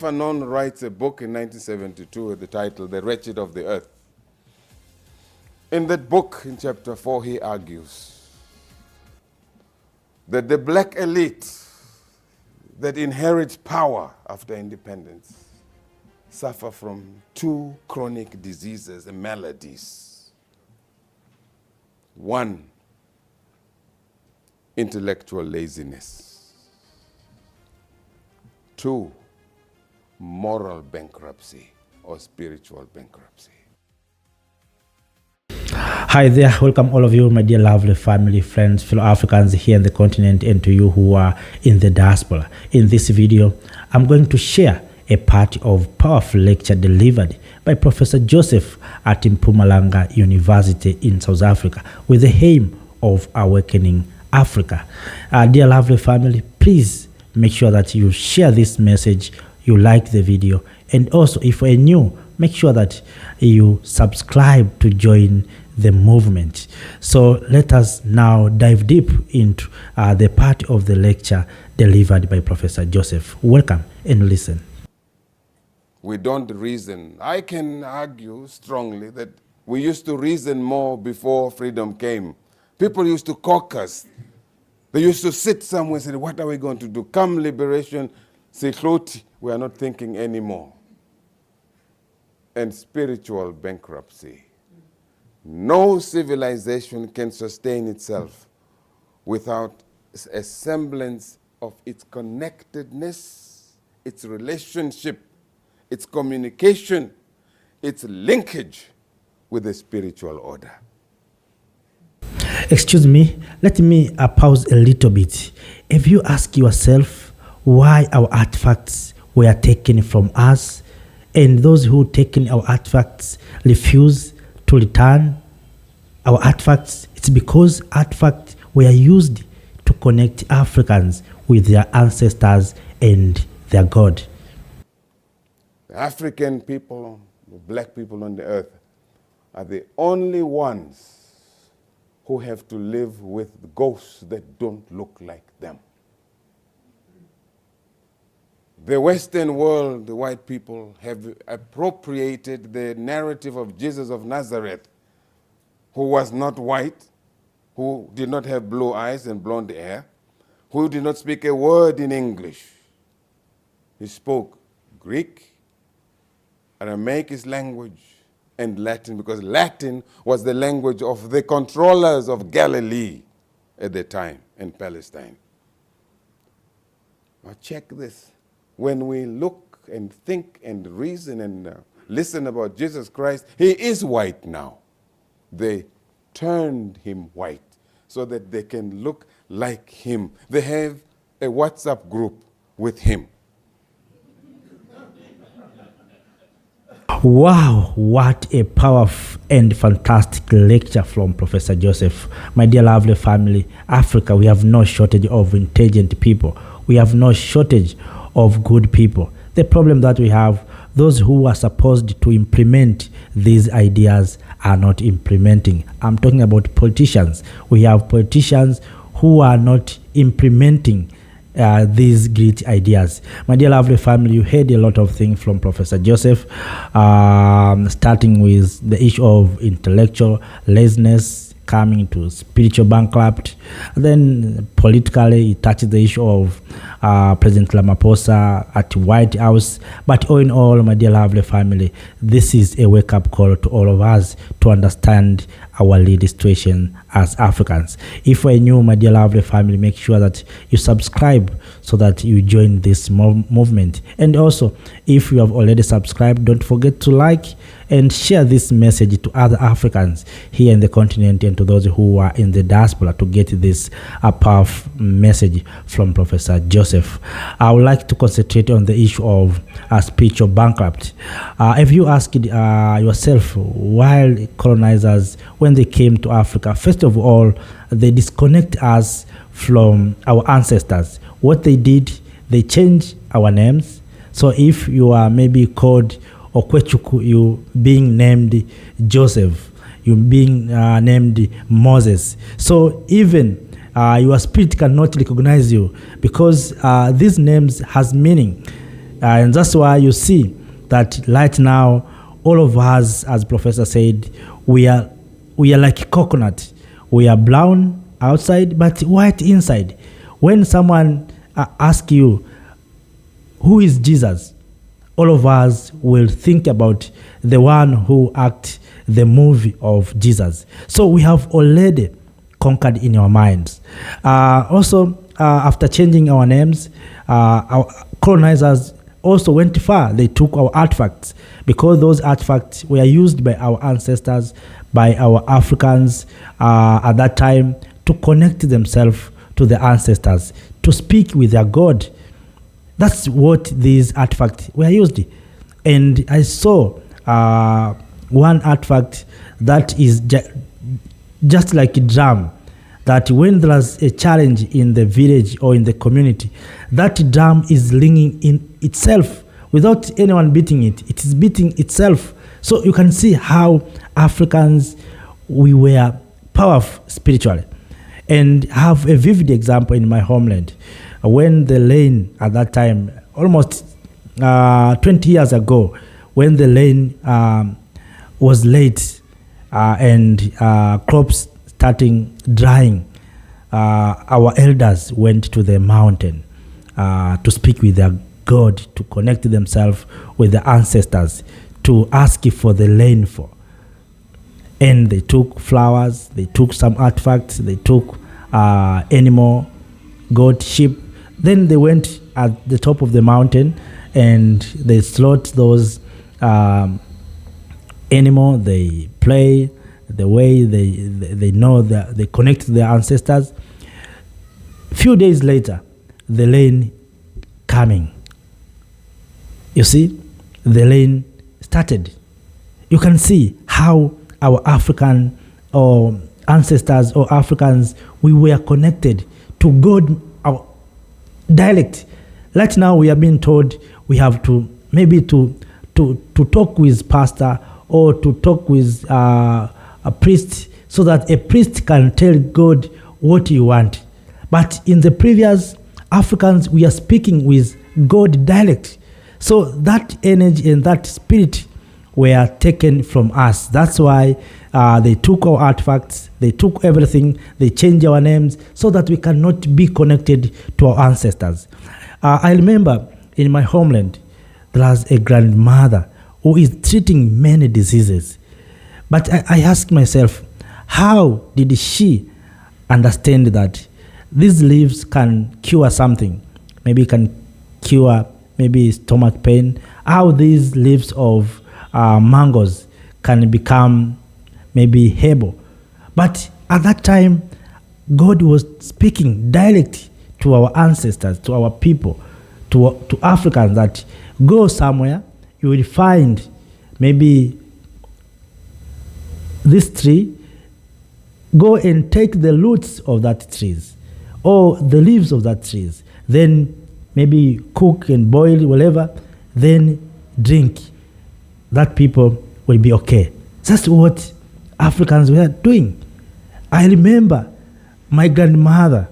Fanon writes a book in 1972 with the title, The Wretched of the Earth. In that book, in chapter 4, he argues that the black elite that inherits power after independence suffer from two chronic diseases and maladies. One, intellectual laziness. Two, moral bankruptcy or spiritual bankruptcy. Hi there, welcome all of you, my dear lovely family, friends, fellow Africans here in the continent, and to you who are in the diaspora. In this video, I'm going to share a part of powerful lecture delivered by Professor Joseph at Mpumalanga University in South Africa with the aim of awakening Africa. Dear lovely family, please make sure that you share this message, you like the video, and also if you're new, make sure that you subscribe to join the movement. So let us now dive deep into the part of the lecture delivered by Professor Joseph. Welcome and listen. We don't reason. I can argue strongly that we used to reason more before freedom came. People used to caucus. They used to sit somewhere and say, what are we going to do? Come liberation, Sihloti, we are not thinking anymore. And spiritual bankruptcy. No civilization can sustain itself without a semblance of its connectedness, its relationship, its communication, its linkage with the spiritual order. Excuse me, let me pause a little bit. If you ask yourself why our artifacts were taken from us, and those who taken our artifacts refuse to return our artifacts, it's because artifacts were used to connect Africans with their ancestors and their God. The African people, the black people on the earth, are the only ones who have to live with ghosts that don't look like them. The Western world, the white people, have appropriated the narrative of Jesus of Nazareth, who was not white, who did not have blue eyes and blonde hair, who did not speak a word in English. He spoke Greek, Aramaic his language, and Latin, because Latin was the language of the controllers of Galilee at the time in Palestine. Now check this. When we look and think and reason and listen about Jesus Christ, he is white now. They turned him white so that they can look like him. They have a WhatsApp group with him. Wow, what a powerful and fantastic lecture from Professor Joseph. My dear lovely family, Africa, we have no shortage of intelligent people. We have no shortage of good people. The problem that we have, those who are supposed to implement these ideas are not implementing. I'm talking about politicians. We have politicians who are not implementing these great ideas. My dear lovely family, you heard a lot of things from Professor Joseph, starting with the issue of intellectual laziness, coming to spiritual bankrupt. Then politically, he touched the issue of President Ramaphosa at White House. But all in all, my dear lovely family, this is a wake-up call to all of us to understand our lead situation as Africans. If you're new, my dear lovely family, make sure that you subscribe so that you join this movement. And also, if you have already subscribed, don't forget to like and share this message to other Africans here in the continent and to those who are in the diaspora to get this powerful message from Professor Joseph. I would like to concentrate on the issue of spiritual bankrupt. If you ask yourself, while colonizers, when they came to Africa, first of all, they disconnect us from our ancestors. What they did, they changed our names. So if you are maybe called Okwechuku, you being named Joseph, you being named Moses. So even your spirit cannot recognize you because these names has meaning. And that's why you see that right now, all of us, as Professor said, we are like coconut. We are brown outside, but white inside. When someone asks you, who is Jesus? All of us will think about the one who acted the movie of Jesus. So we have already conquered in our minds. Also, after changing our names, our colonizers also went far. They took our artifacts, because those artifacts were used by our ancestors, by our Africans at that time, to connect themselves to the ancestors, to speak with their God. That's what these artifacts were used. And I saw one artifact that is just like a drum, that when there's a challenge in the village or in the community, that drum is ringing in itself without anyone beating it. It is beating itself. So you can see how Africans, we were powerful spiritually. And have a vivid example in my homeland. When the rain at that time, almost 20 years ago, when the rain was late and crops starting drying, our elders went to the mountain to speak with their God, to connect themselves with the ancestors, to ask for the rainfall. And they took flowers, they took some artifacts, they took animal, goat, sheep. Then they went at the top of the mountain and they slaughtered those animal. They play the way they know that they connect to their ancestors. Few days later, the rain coming. You see, the rain started. You can see how our African or ancestors or Africans, we were connected to God, our dialect. Right now we are being told we have to maybe to talk with pastor or to talk with a priest, so that a priest can tell God what you want. But in the previous Africans, we are speaking with God dialect. So that energy and that spirit were taken from us. That's why they took our artifacts, they took everything, they changed our names so that we cannot be connected to our ancestors. I remember in my homeland, there was a grandmother who is treating many diseases. But I asked myself, how did she understand that these leaves can cure something? Maybe it can cure maybe stomach pain. How these leaves of mangoes can become maybe herbal. But at that time, God was speaking direct to our ancestors, to our people, to Africans, that go somewhere, you will find maybe this tree, go and take the roots of that trees or the leaves of that trees, then maybe cook and boil, whatever, then drink. That people will be okay. That's what Africans were doing. I remember my grandmother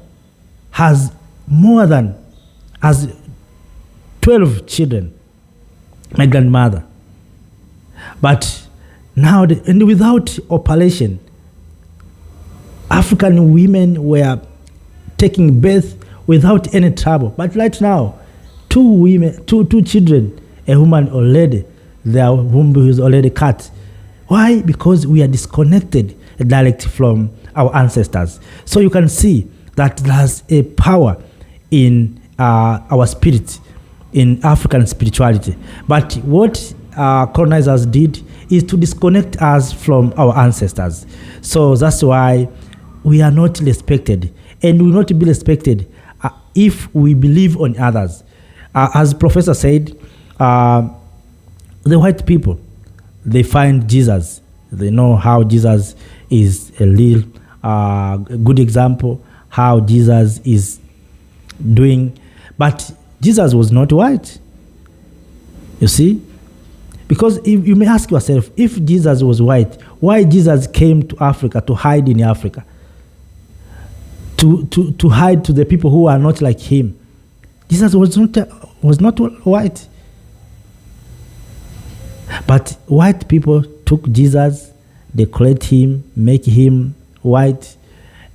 has 12 children, my grandmother. But now, and without operation, African women were taking birth without any trouble. But right now, two children, a woman already, their womb is already cut. Why? Because we are disconnected directly from our ancestors. So you can see that there's a power in our spirit, in African spirituality. But what colonizers did is to disconnect us from our ancestors. So that's why we are not respected, and will not be respected if we believe on others. As Professor said, the white people, they find Jesus. They know how Jesus is a real good example, how Jesus is doing. But Jesus was not white. You see? Because if you may ask yourself, if Jesus was white, why Jesus came to Africa to hide in Africa? To hide to the people who are not like him. Jesus was not white. But white people took Jesus, they collect him, make him white,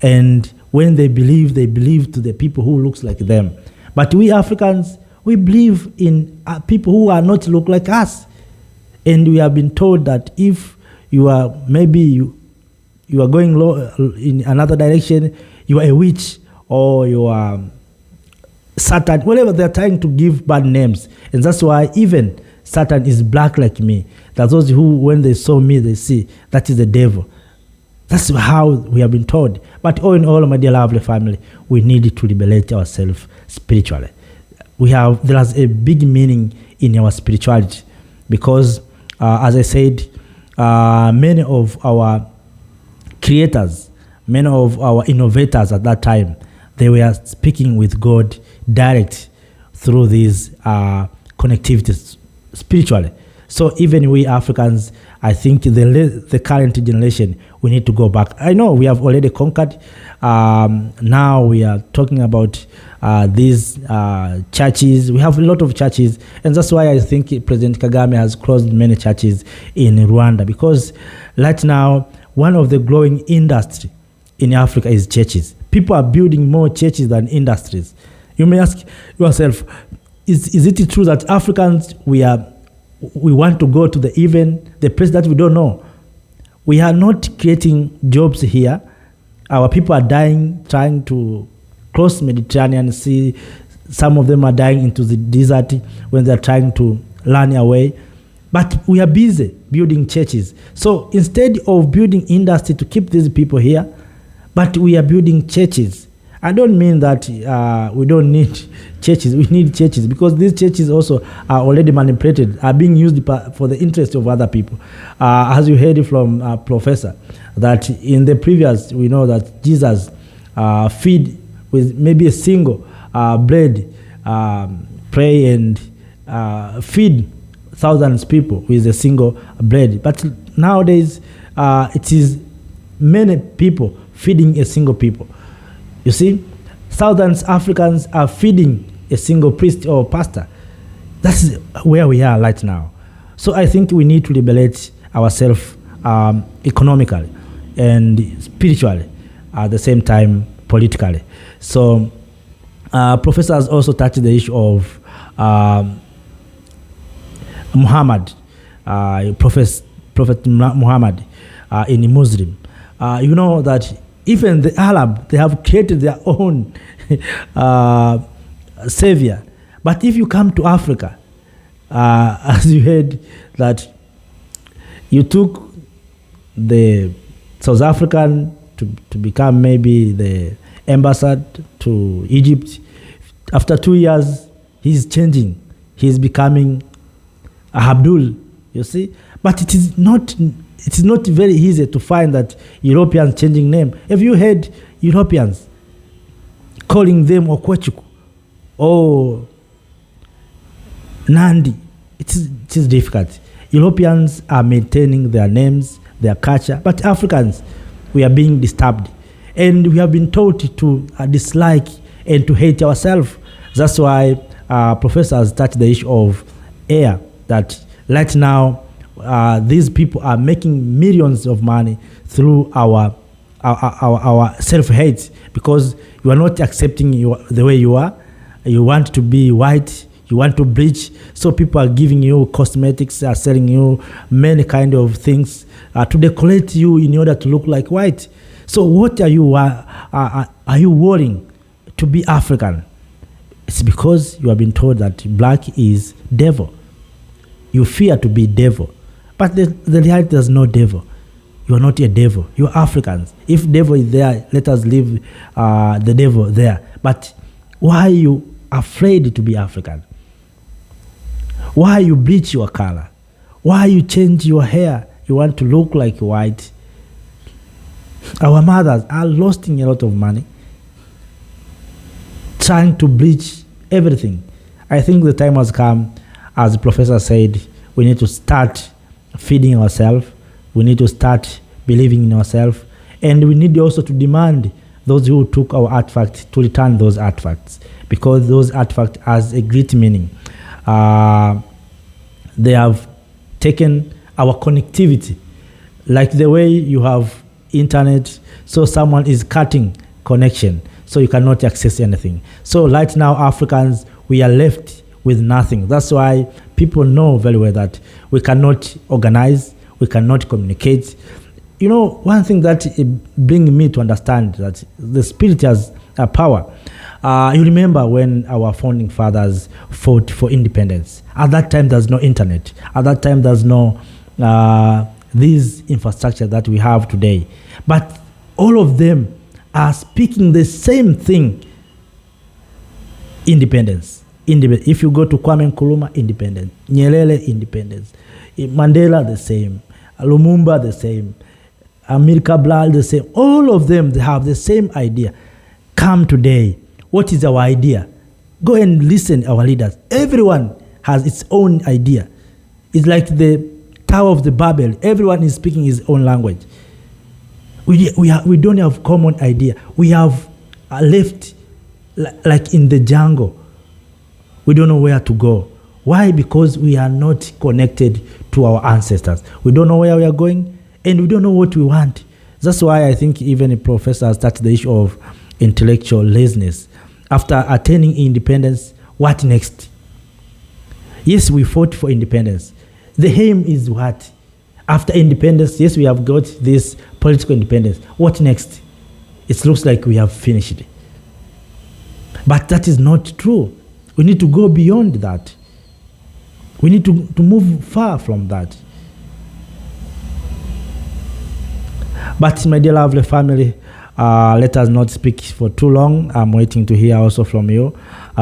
and when they believe to the people who looks like them. But we Africans, we believe in people who are not look like us. And we have been told that if you are maybe you are going in another direction, you are a witch or you are Satan, whatever. They're trying to give bad names. And that's why even Satan is black like me. That those who, when they saw me, they see that is the devil. That's how we have been told. But all in all, my dear lovely family, we need to liberate ourselves spiritually. There is a big meaning in our spirituality because, as I said, many of our creators, many of our innovators at that time, they were speaking with God direct through these connectivities spiritually. So even we Africans, I think the current generation, we need to go back. I know we have already conquered. Now we are talking about these churches. We have a lot of churches, and that's why I think President Kagame has closed many churches in Rwanda, because right now one of the growing industry in Africa is churches. People are building more churches than industries. You may ask yourself, is it true that Africans, we want to go to the place that we don't know? We are not creating jobs here. Our people are dying trying to cross Mediterranean Sea. Some of them are dying into the desert when they're trying to learn away. But we are busy building churches. So instead of building industry to keep these people here, but we are building churches. I don't mean that we don't need churches. We need churches because these churches also are already manipulated, are being used for the interest of other people. As you heard from Professor, that in the previous, we know that Jesus feed with maybe a single bread, pray and feed thousands of people with a single bread. But nowadays, it is many people feeding a single people. You see, thousands Africans are feeding a single priest or pastor. That's where we are right now. So I think we need to liberate ourselves economically and spiritually at the same time politically. So Professor has also touched the issue of Muhammad, Prophet Muhammad in Muslim. You know that even the Arab, they have created their own savior. But if you come to Africa, as you heard, that you took the South African to become maybe the ambassador to Egypt. After 2 years, he's changing. He's becoming Abdul, you see. But it is not very easy to find that Europeans changing name. Have you heard Europeans calling them Okwechuku or Nandi? It is difficult. Europeans are maintaining their names, their culture, but Africans, we are being disturbed. And we have been taught to dislike and to hate ourselves. That's why Professor has touched the issue of air, that right now, these people are making millions of money through our self-hate, because you are not accepting the way you are. You want to be white, you want to bleach, so people are giving you cosmetics, are selling you many kind of things to decorate you in order to look like white. So what are you worrying to be African? It's because you have been told that black is devil. You fear to be devil. But the reality, there's no devil. You are not a devil. You are Africans. If devil is there, let us leave the devil there. But why are you afraid to be African? Why you bleach your color? Why you change your hair? You want to look like white? Our mothers are losing a lot of money trying to bleach everything. I think the time has come, as the professor said, we need to start feeding ourselves. We need to start believing in ourselves. And we need also to demand those who took our artifacts to return those artifacts, because those artifacts has a great meaning. They have taken our connectivity. Like the way you have internet, so someone is cutting connection, so you cannot access anything. So right now, Africans, we are left with nothing. That's why people know very well that we cannot organize, we cannot communicate. You know, one thing that brings me to understand that the spirit has a power. You remember when our founding fathers fought for independence. At that time, there's no internet. At that time, there's no this infrastructure that we have today. But all of them are speaking the same thing. Independence. If you go to Kwame Nkrumah, independence. Nyerere, independence. Mandela, the same. Lumumba, the same. Amir Cabral, the same. All of them, they have the same idea. Come today. What is our idea? Go and listen our leaders. Everyone has its own idea. It's like the Tower of the Babel. Everyone is speaking his own language. We don't have common idea. We have left like in the jungle. We don't know where to go. Why? Because we are not connected to our ancestors. We don't know where we are going, and we don't know what we want. That's why I think even a professor started the issue of intellectual laziness. After attaining independence, what next? Yes, we fought for independence. The aim is what? After independence, yes, we have got this political independence. What next? It looks like we have finished. But that is not true. We need to go beyond that. We need to move far from that. But my dear lovely family, let us not speak for too long. I'm waiting to hear also from you.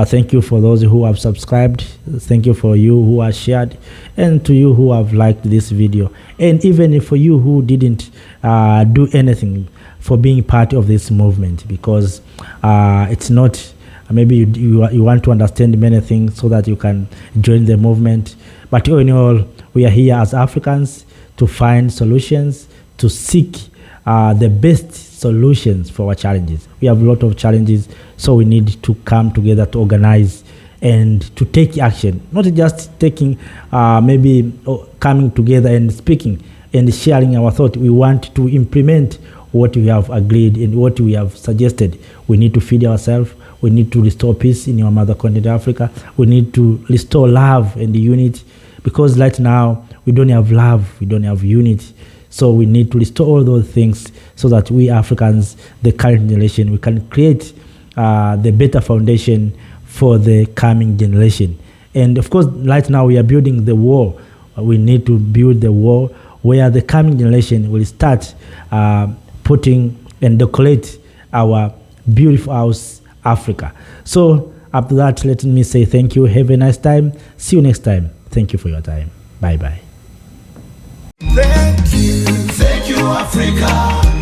Thank you for those who have subscribed. Thank you for you who have shared, and to you who have liked this video, and even for you who didn't do anything for being part of this movement, because it's not, maybe you want to understand many things so that you can join the movement. But all in all, we are here as Africans to find solutions, to seek the best solutions for our challenges. We have a lot of challenges, so we need to come together to organize and to take action, not just taking, maybe coming together and speaking and sharing our thought. We want to implement what we have agreed and what we have suggested. We need to feed ourselves. We need to restore peace in our mother continent, Africa. We need to restore love and unity, because right now we don't have love, we don't have unity. So we need to restore all those things so that we Africans, the current generation, we can create the better foundation for the coming generation. And of course, right now we are building the wall. We need to build the wall where the coming generation will start putting and decorate our beautiful house, Africa. So after that, let me say thank you. Have a nice time. See you next time. Thank you for your time. Bye-bye. Thank you, Africa.